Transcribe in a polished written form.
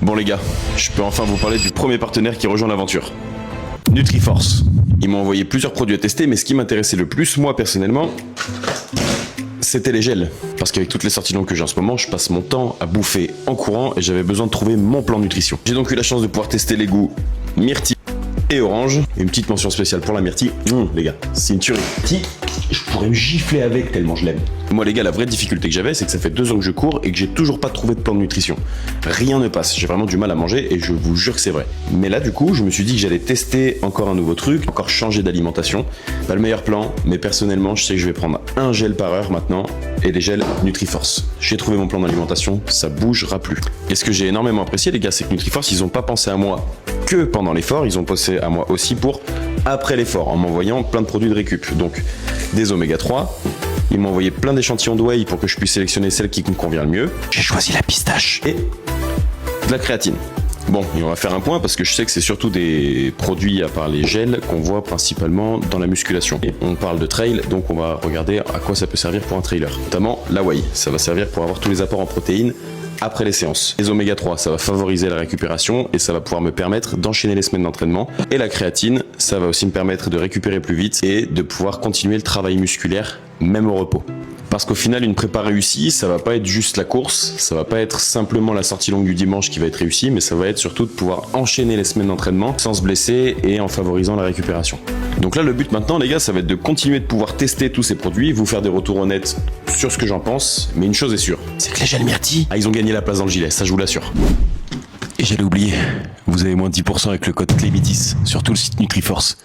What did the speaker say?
Bon les gars, je peux enfin vous parler du premier partenaire qui rejoint l'aventure. Nutriforce. Ils m'ont envoyé plusieurs produits à tester, mais ce qui m'intéressait le plus, moi personnellement, c'était les gels. Parce qu'avec toutes les sorties longues que j'ai en ce moment, je passe mon temps à bouffer en courant et j'avais besoin de trouver mon plan de nutrition. J'ai donc eu la chance de pouvoir tester les goûts myrtille et orange. Une petite mention spéciale pour la myrtille. Les gars, c'est une tuerie. Je pourrais me gifler avec tellement je l'aime. Moi les gars, la vraie difficulté que j'avais, c'est que ça fait 2 ans que je cours et que j'ai toujours pas trouvé de plan de nutrition. Rien ne passe, j'ai vraiment du mal à manger et je vous jure que c'est vrai. Mais là du coup, je me suis dit que j'allais tester encore un nouveau truc, encore changer d'alimentation. Pas le meilleur plan, mais personnellement, je sais que je vais prendre un gel par heure maintenant et les gels Nutriforce. J'ai trouvé mon plan d'alimentation, ça bougera plus. Et ce que j'ai énormément apprécié les gars, c'est que Nutriforce, ils ont pas pensé à moi que pendant l'effort, ils ont pensé à moi aussi pour après l'effort, en m'envoyant plein de produits de récup. Donc des oméga 3, ils m'ont envoyé plein d'échantillons de whey pour que je puisse sélectionner celle qui me convient le mieux. J'ai choisi la pistache et de la créatine. Bon, et on va faire un point parce que je sais que c'est surtout des produits à part les gels qu'on voit principalement dans la musculation. Et on parle de trail, donc on va regarder à quoi ça peut servir pour un trailer. Notamment la whey, ça va servir pour avoir tous les apports en protéines après les séances. Les oméga 3, ça va favoriser la récupération et ça va pouvoir me permettre d'enchaîner les semaines d'entraînement. Et la créatine, ça va aussi me permettre de récupérer plus vite et de pouvoir continuer le travail musculaire même au repos. Parce qu'au final, une prépa réussie, ça va pas être juste la course, ça va pas être simplement la sortie longue du dimanche qui va être réussie, mais ça va être surtout de pouvoir enchaîner les semaines d'entraînement sans se blesser et en favorisant la récupération. Donc là, le but maintenant, les gars, ça va être de continuer de pouvoir tester tous ces produits, vous faire des retours honnêtes sur ce que j'en pense, mais une chose est sûre, c'est que les gels myrtille, ils ont gagné la place dans le gilet, ça je vous l'assure. Et j'allais oublier, vous avez moins de 10% avec le code Clémy10 sur tout le site Nutriforce.